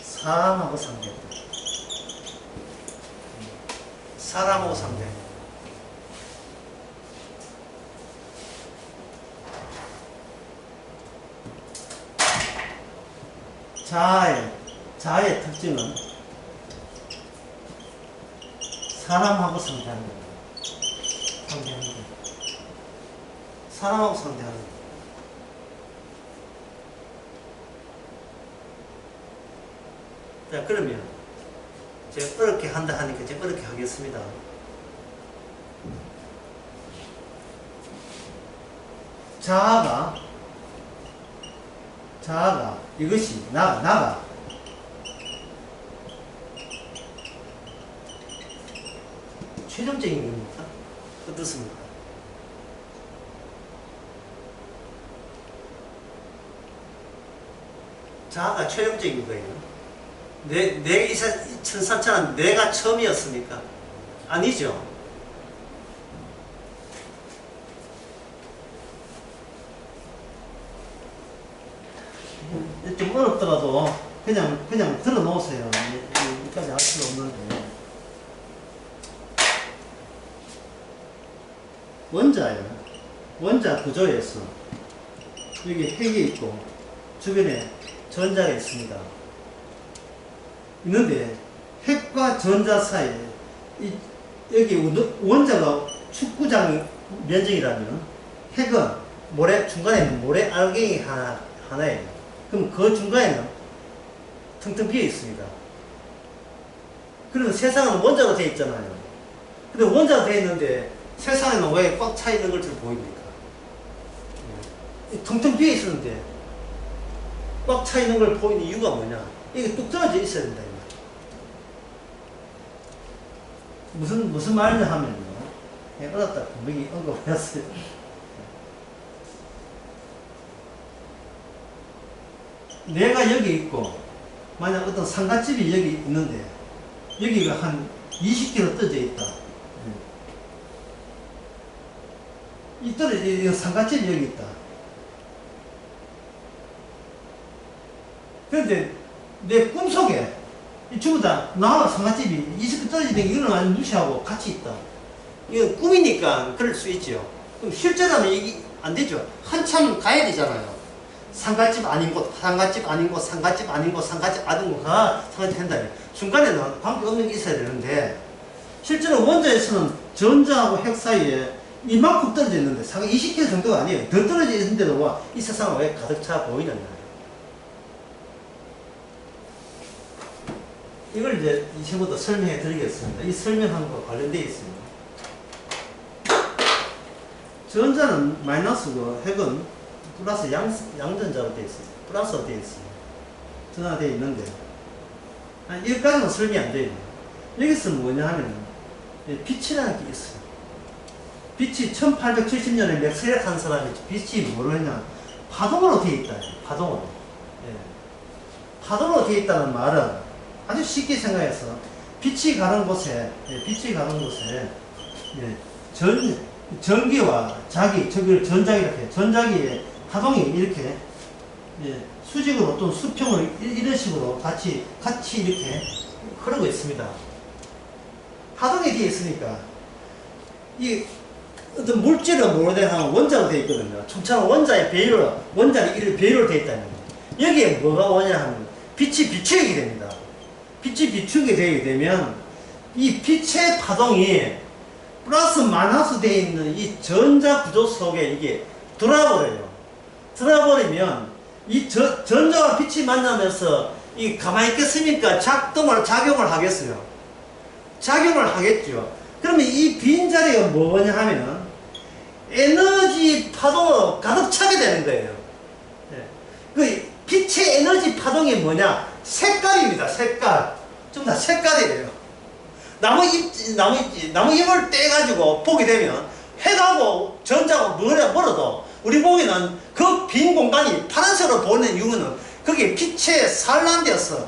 사람하고 상대다. 사람하고 상대. 자아의 특징은 사람하고 상대하는 거예요. 상대하는 거예요. 사람하고 상대하는 거예요. 자, 그러면 제가 어렵게 한다 하니까 제가 어렵게 하겠습니다. 자아가 이것이 나가 최종적인 겁니까? 어떻습니까? 자아가 최종적인 거예요. 이 천상천하는 내가 처음이었습니까? 아니죠. 좀 어렵더라도 그냥 들어놓으세요. 여기까지 할 필요 없는데. 원자 구조에서 여기 핵이 있고 주변에 전자가 있습니다. 있는데 핵과 전자 사이에 여기 원자가 축구장 면적이라면 핵은 중간에 모래 알갱이 하나예요. 그럼 그 중간에는 텅텅 비어 있습니다. 그러면 세상은 원자가 되어 있잖아요. 근데 원자가 되어 있는데 세상에는 왜 꽉 차 있는 것처럼 보입니까? 텅텅 비어 있었는데 꽉 차 있는 걸 보이는 이유가 뭐냐? 이게 뚝 떨어져 있어야 된다. 무슨 말이냐 하면요. 어렵다 분명히 언급했어요. 내가 여기 있고 만약 어떤 상갓집이 여기 있는데 여기가 한 20km 떠져 있다. 이 상갓집이 여기 있다. 그런데 내 꿈속에 전부 다 나와 상갓집이 20km 떨어지는 이거는 완전 무시하고 같이 있다. 이건 꿈이니까 그럴 수 있죠. 그럼 실제라면 이게 안 되죠. 한참 가야 되잖아요. 상갓집 아닌 곳, 상갓집 아닌 곳, 상갓집 아닌 곳, 상갓집 아닌 곳가 상갓집 한다. 중간에는 관계 없는 게 있어야 되는데 실제로 원자에서는 전자하고 핵 사이에 이만큼 떨어져 있는데 20km 정도가 아니에요. 더 떨어져 있는데도 이 세상은 왜 가득 차 보이는 거예요. 이걸 이제 이제부터 설명해 드리겠습니다. 이 설명한 것과 관련되어 있습니다. 전자는 마이너스고 핵은 플러스 양전자로 되어 있습니다. 플러스로 되어 있습니다. 전화가 되어 있는데 여기까지는 설명이 안 돼요. 여기서 뭐냐 하면 빛이라는 게 있어요. 빛이 1870년에 맥스웰 한 사람이 빛이 뭐로 했냐 파동으로 되어 있다. 파동으로. 파동으로 되어 있다는 말은 아주 쉽게 생각해서 빛이 가는 곳에 전기와 저기를 전자기라고 해요. 전자기의 파동이 이렇게 수직으로 또는 수평으로 이런 식으로 같이 이렇게 흐르고 있습니다. 파동이 되어 있으니까 이 어떤 물질은 뭐로 되나 원자로 되어 있거든요. 총처럼 원자의 원자는 이렇게 배열로 되어 있다는 거예요. 여기에 뭐가 오냐 하면 빛이 비추게 됩니다. 빛이 비추게 되게 되면 이 빛의 파동이 플러스 마이너스 되어 있는 이 전자 구조 속에 이게 들어버려요. 들어버리면 이 전자와 빛이 만나면서 이 가만히 있겠습니까? 작용을 하겠어요. 작용을 하겠죠. 그러면 이 빈자리가 뭐냐 하면 에너지 파동으로 가득 차게 되는 거예요. 그 빛의 에너지 파동이 뭐냐? 색깔입니다. 색깔. 좀 다 색깔이에요. 나무 잎을 떼가지고 보게 되면 핵하고 전자하고 멀어도 우리 보기에는 그 빈 공간이 파란색으로 보이는 이유는 그게 빛에 산란돼서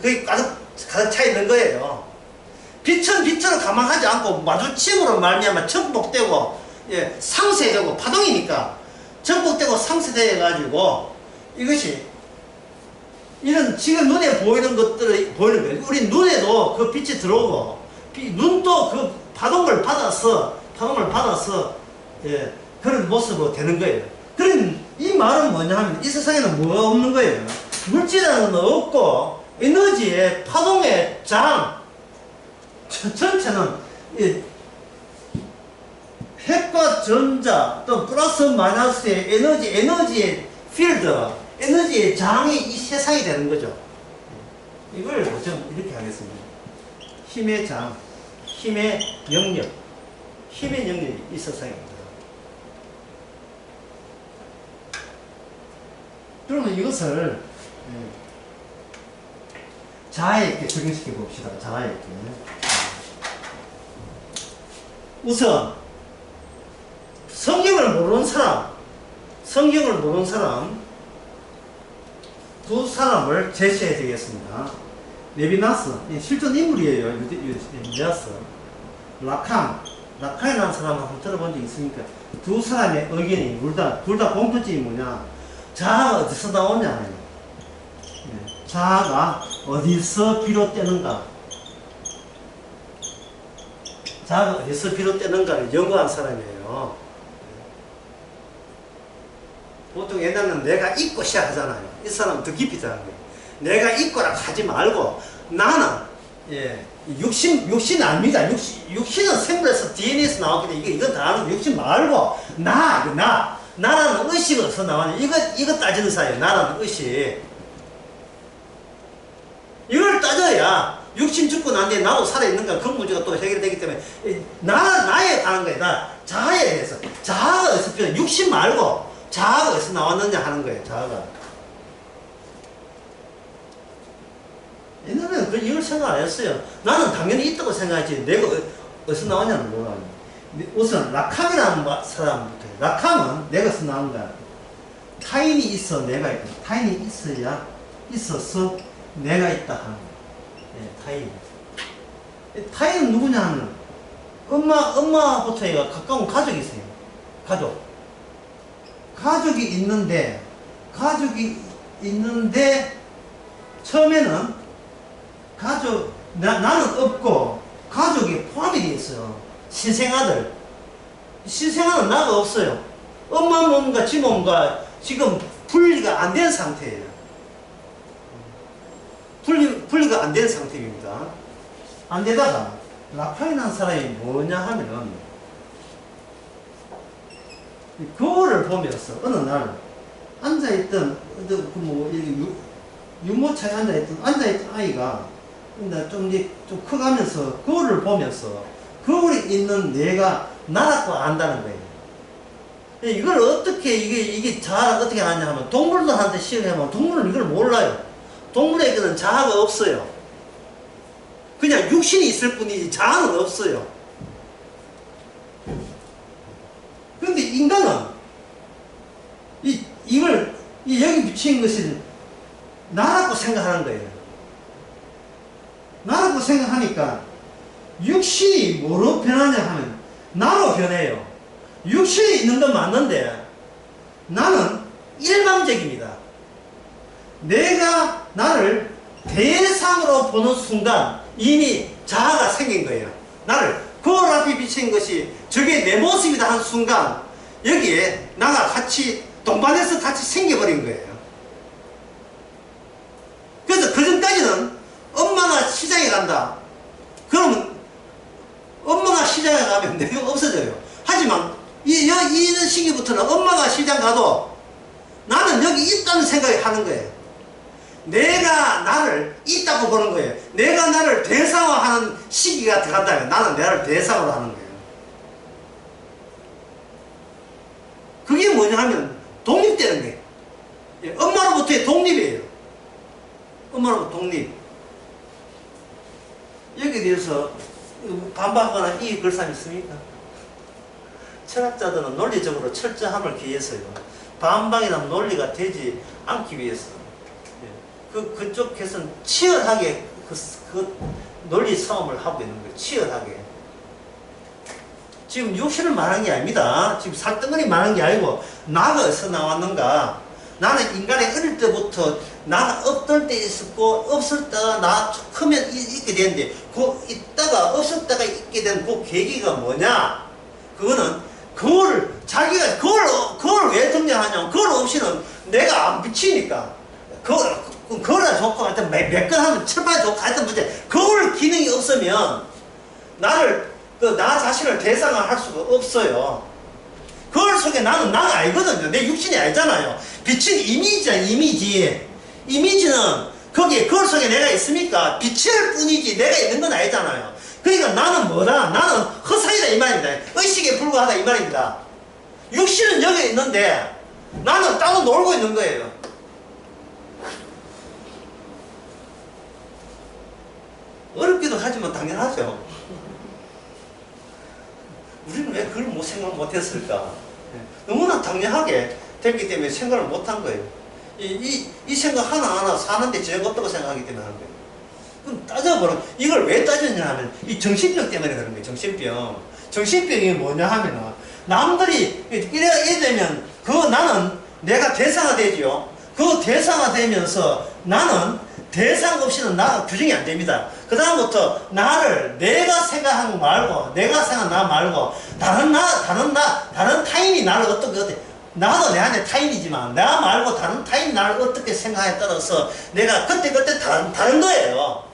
거의 가득 차 있는 거예요. 빛은 빛으로 가만하지 않고 마주침으로 말미암아 전복되고 상쇄되고 파동이니까 전복되고 상쇄되어 가지고 이것이 이런 지금 눈에 보이는 것들이 보이는 거예요. 우리 눈에도 그 빛이 들어오고 눈도 그 파동을 받아서 그런 모습으로 되는 거예요. 그럼 이 말은 뭐냐 하면 이 세상에는 뭐가 없는 거예요. 물질이라는 건 없고 에너지의 파동의 전체는 핵과 전자 또 플러스 마이너스의 에너지의 필드 에너지의 장이 이 세상이 되는 거죠. 이걸 좀 이렇게 하겠습니다. 힘의 장, 힘의 영역이 이 세상입니다. 그러면 이것을 자아에 있게 적용시켜 봅시다. 자아에 있게. 우선 성경을 모르는 사람 두 사람을 제시해 드리겠습니다. 레비나스, 실존 인물이에요. 유디아스. 라칸이라는 사람을 한번 들어본 적 있습니까? 두 사람의 의견이 둘 다 공통점이 뭐냐? 자아가 어디서 나오냐? 자아가 어디서 비롯되는가? 자아가 어디서 비롯되는가를 연구한 사람이에요. 보통 옛날에는 내가 잊고 시작하잖아요. 이 사람은 더 깊이 들어간 거예요. 내가 잊고라 하지 말고 나는 육신 아닙니다. 육신은 생물에서 DNA에서 나왔기 때문에 이건 다 아는 육신 말고 나라는 의식이 어디서 나왔냐. 이거 따지는 사이에요. 나라는 의식. 이걸 따져야 육신 죽고 난 뒤에 나도 살아있는가 그 문제가 또 해결되기 때문에 나에 관한 거예요. 자아에 대해서. 자아가 어디서 필요해. 육신 말고 자아가 어디서 나왔느냐 하는 거예요. 자아가. 옛날에는 이걸 생각 안 했어요. 나는 당연히 있다고 생각했지 내가 어디서 나왔냐는 몰라요. 우선 라캄이라는 사람부터. 라캄은 내가 어디서 나온 거야. 타인이 있어 내가 있다. 타인이 있어서 내가 있다 하는 거야. 타인. 타인은 누구냐 하면 엄마부터 가까운 가족이 있어요. 가족이 있는데 처음에는 나는 없고 가족이 포함이 되어 있어요. 신생아들. 신생아는 나가 없어요. 엄마 몸과 지 몸과 지금 분리가 안 된 상태예요. 분리가 안 된 상태입니다. 안 되다가 라파인한 사람이 뭐냐 하면 그거를 보면서 어느 날 앉아있던 유모차에 앉아있던 아이가 좀 커가면서 거울을 보면서 거울에 있는 내가 나라고 안다는 거예요. 이걸 어떻게 이게 자아가 어떻게 하냐 하면 동물들한테 시험해보면 동물은 이걸 몰라요. 동물에게는 자아가 없어요. 그냥 육신이 있을 뿐이지 자아는 없어요. 그런데 인간은 이걸 여기 비친 것이 나라고 생각하는 거예요. 나라고 생각하니까 육신이 뭐로 변하냐 하면 나로 변해요. 육신이 있는 건 맞는데 나는 일방적입니다. 내가 나를 대상으로 보는 순간 이미 자아가 생긴 거예요. 나를 거울 앞에 비친 것이 저게 내 모습이다 한 순간 여기에 나가 같이 동반해서 같이 생겨버린 거예요. 그래서 그전까지는 엄마가 시장에 간다. 그러면 엄마가 시장에 가면 내가 없어져요. 하지만 이 시기부터는 엄마가 시장 가도 나는 여기 있다는 생각을 하는 거예요. 내가 나를 있다고 보는 거예요. 내가 나를 대상화하는 시기가 들어간다면 나는 나를 대상으로 하는 거예요. 그게 뭐냐 하면 독립되는 거예요. 엄마로부터의 독립이에요. 엄마로부터 독립. 여기에 대해서 반박하거나 이익 걸 사람 있습니까? 철학자들은 논리적으로 철저함을 기해서요. 반박이나 논리가 되지 않기 위해서 그쪽에서는 치열하게 그 논리 싸움을 하고 있는 거예요. 치열하게. 지금 육신을 말하는 게 아닙니다. 지금 살덩어리 말하는 게 아니고 나가 어디서 나왔는가. 나는 인간의 어릴 때부터 나가 없을 때 있었고 없을 때가 나 크면 있게 되는데 그 있다가 없을 때가 있게 된 그 계기가 뭐냐. 그거는 자기가 그걸 왜 등장하냐면 그걸 없이는 내가 안 비치니까 그거라 좋고 하여튼 몇 건 하면 철판이 좋고 하여튼 문제 그걸 기능이 없으면 나 자신을 대상화할 수가 없어요. 그걸 속에 나는 나가 아니거든요. 내 육신이 아니잖아요. 비친 이미지야 이미지. 이미지는 그걸 속에 내가 있습니까? 빛일 뿐이지 내가 있는 건 아니잖아요. 그러니까 나는 뭐다? 나는 허상이다 이 말입니다. 의식에 불과하다 이 말입니다. 육신은 여기 있는데 나는 따로 놀고 있는 거예요. 어렵기도 하지만 당연하죠. 우리는 왜 그걸 생각 못했을까? 너무나 당연하게 됐기 때문에 생각을 못한 거예요. 이 생각 하나하나 사는데 제가 없다고 생각하기 때문에 하는 거예요. 그럼 따져보면 이걸 왜 따졌냐 하면 이 정신병 때문에 그런 거예요. 정신병. 정신병이 뭐냐 하면은 남들이 이래 되면 나는 내가 대상화되지요. 그 대상화되면서 나는 대상 없이는 규정이 안 됩니다. 그 다음부터 내가 생각한 거 말고, 내가 생각한 나 말고, 다른 타인이 나를 어떻게, 나도 내 안에 타인이지만, 나 말고 다른 타인이 나를 어떻게 생각에 따라서 내가 그때 다른 거예요.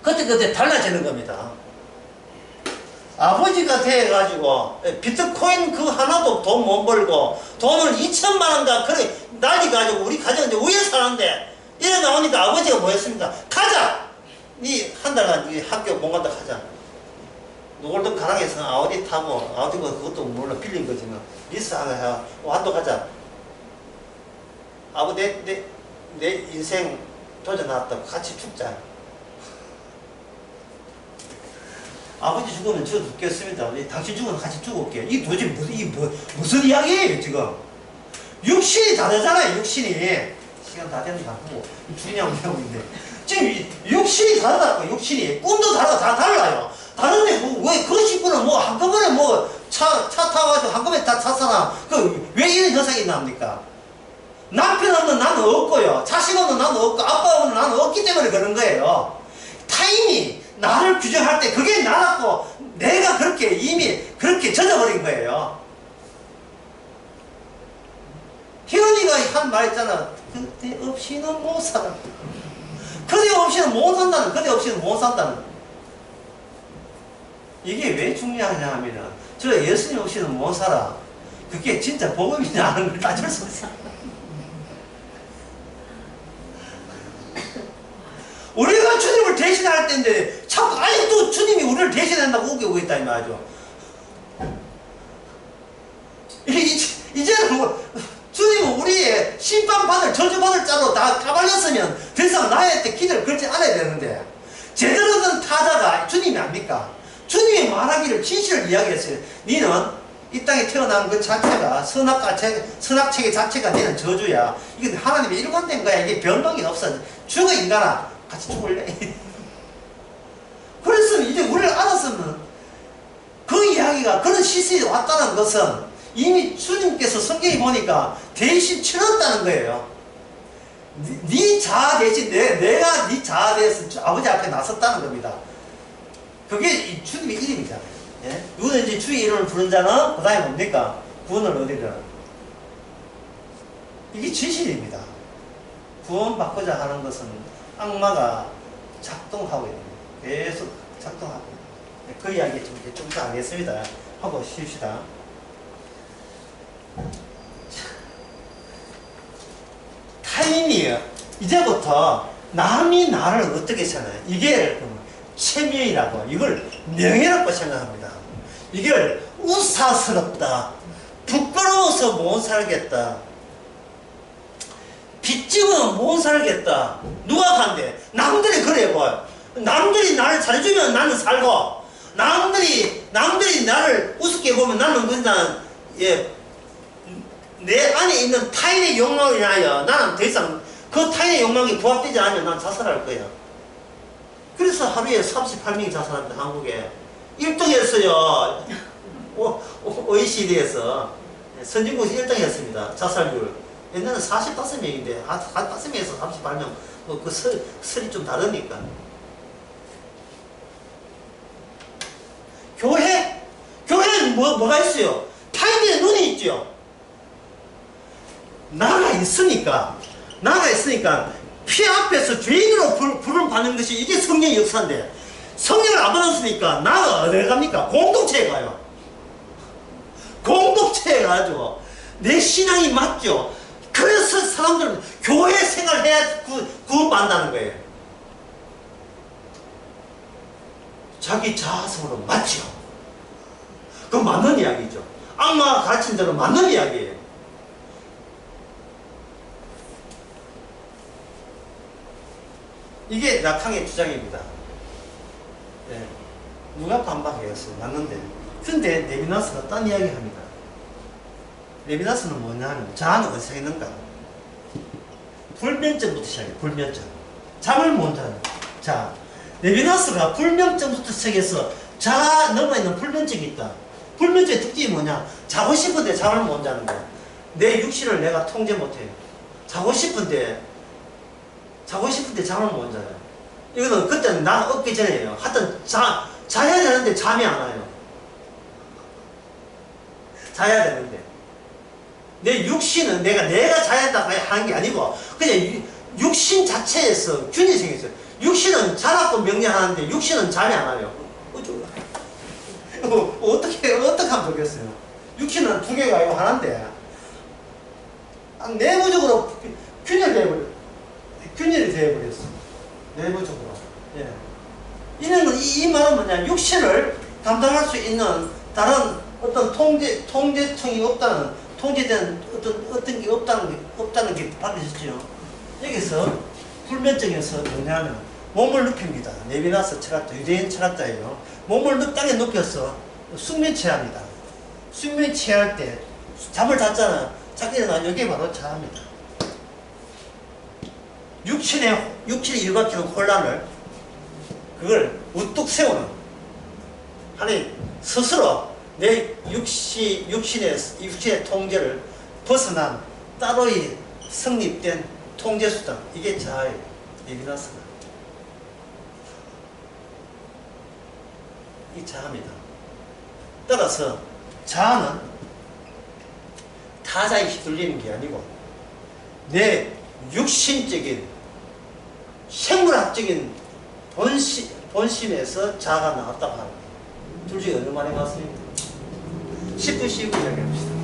그때 달라지는 겁니다. 아버지가 돼가지고, 비트코인 그 하나도 돈 못 벌고, 돈을 2천만 원가, 그래, 날리가지고 우리 가정 이제 위에 사는데, 이래 나오니까 아버지가 뭐 했습니까? 가자! 한 달간 학교 못 간다 하자. 노골동 가락에서 아우디 타고, 아우디가 그것도 몰라 빌린 거지만, 리스 하나 해. 완도 가자. 아버, 내 인생 도전 나왔다고 같이 죽자. 아버지 죽으면 저 죽겠습니다. 당신 죽으면 같이 죽을게요. 이게 도대체 무슨 이야기예요, 지금? 육신이 다르잖아요, 육신이. 시간 다 됐는데 바꾸고 주인하고 배우고 있는데 지금 육신이 다르다고. 육신이 꿈도 다 달라요. 다른데 왜 그 식구는 한꺼번에 차 타가지고 한꺼번에 다 탔잖아. 왜 이런 현상이 납니까? 남편 없는 나는 없고요, 자식 없는 나는 없고, 아빠 없는 나는 없기 때문에 그런 거예요. 타인이 나를 규정할 때 그게 나라고 내가 이미 그렇게 젖어버린 거예요. 희원이가 한 말 있잖아. 그대 없이는 못 살아. 그대 없이는 못 산다는, 그대 없이는 못 산다는. 이게 왜 중요하냐 하면은, 예수님 없이는 못 살아. 그게 진짜 복음이냐 하는 걸 따질 수 있어. 우리가 주님을 대신할 때인데, 자꾸 아직도 주님이 우리를 대신한다고 우기고 있다, 이 말이죠. 이제는 주님은 우리의 심판받을, 저주받을 자로 다 까발렸으면 더 이상 나한테 기도를 걸지 않아야 되는데, 제대로 된 타자가 주님이 아닙니까? 주님이 말하기를 진실을 이야기했어요. 니는 이 땅에 태어난 그 자체가 선악체계 자체가 니는 저주야. 이게 하나님의 일관된 거야. 이게 변동이 없어. 죽어 인간아, 같이 죽을래? 그랬으면 이제 우리를 알았으면 그 이야기가 그런 시세에 왔다는 것은 이미 주님께서 성경에 보니까 대신 치렀다는 거예요. 네 자아 대신 내가 네 자아 대해서 아버지 앞에 나섰다는 겁니다. 그게 주님의 이름이잖아요. 예? 누구든지 주의 이름을 부른 자는 그 다음에 뭡니까? 구원을 얻으리라. 이게 진실입니다. 구원받고자 하는 것은 악마가 작동하고 있는 거예요. 계속 작동하고 있는 거예요. 그 이야기 좀 이따 하겠습니다. 하고 쉽시다. 타인이 이제부터 남이 나를 어떻게 생각해요? 이게 체면이라고, 이걸 명예라고 생각합니다. 이걸 우사스럽다, 부끄러워서 못 살겠다, 빚지고는 못 살겠다. 누가 간대? 남들이 그래 봐. 남들이 나를 잘해주면 나는 살고, 남들이 나를 우습게 보면 나는 그냥 내 안에 있는 타인의 욕망을 인하여 나는 더 이상 그 타인의 욕망이 부합되지 않으면 난 자살할 거야. 그래서 하루에 38명이 자살합니다. 한국에 1등 했어요. OECD에서 선진국에서 1등 했습니다. 자살률. 옛날에는 45명인데 5명에서 38명. 그 설이 좀 다르니까. 교회는 뭐가 있어요? 타인들의 눈이 있죠. 나가 있으니까 피 앞에서 죄인으로 부름 받는 것이 이게 성령의 역사인데, 성령을 안 받았으니까 나가 어디 갑니까? 공동체에 가요. 공동체에 가죠. 내 신앙이 맞죠. 그래서 사람들은 교회 생활해야 구원받는다는 거예요. 자기 자아성으로 맞죠. 그건 맞는 이야기죠. 악마가 가르친 대로 맞는 이야기예요. 이게 낙항의 주장입니다. 예. 누가 반박했어요? 맞는데. 근데 레비나스가 딴 이야기 합니다. 레비나스는 뭐냐면 자아는 어디서 있는가? 불면증부터 시작해요. 불면증. 잠을 못 자는. 자, 레비나스가 불면증부터 시작해서 자아 넘어있는 불면증이 있다. 불면증의 특징이 뭐냐? 자고 싶은데 잠을 못 자는 거야. 내 육신을 내가 통제 못해요. 자고 싶은데 잠을 못 자요. 이거는 그때는 나 없기 전에요. 하여튼 자야 되는데 잠이 안 와요. 자야 되는데. 내 육신은 내가 자야 된다고 하는 게 아니고 그냥 육신 자체에서 균이 생겼어요. 육신은 자라고 명령하는데 육신은 잠이 안 와요. 어떻게 하면 좋겠어요? 육신은 두 개가 아니고 하나인데 내부적으로 균열이 되어버렸어. 내부적으로. 예. 이 말은 뭐냐? 육신을 감당할 수 있는 다른 어떤 통제청이 없다는, 통제된 어떤 게 없다는 게 밝혀졌죠. 여기서 불면증에서 뭐냐면 몸을 눕힙니다. 레비나스 철학자, 유대인 철학자예요. 몸을 땅에 눕혀서 숙면 취합니다. 숙면 취할 때 잠을 잤잖아. 자기 일어나 여기 바로 자합니다. 육신에 일으키는 혼란을 그걸 우뚝 세우는 하나님 스스로 내 육신의 통제를 벗어난 따로의 성립된 통제수단, 이게 자아예요. 레비나스가 이 자아입니다. 따라서 자아는 타자에 휘둘리는 게 아니고 내 육신적인 생물학적인 본심에서 자아가 나왔다고 하는 거예요. 둘 중에 어느 말이 맞습니까? 10분 쉬고 이야기합시다.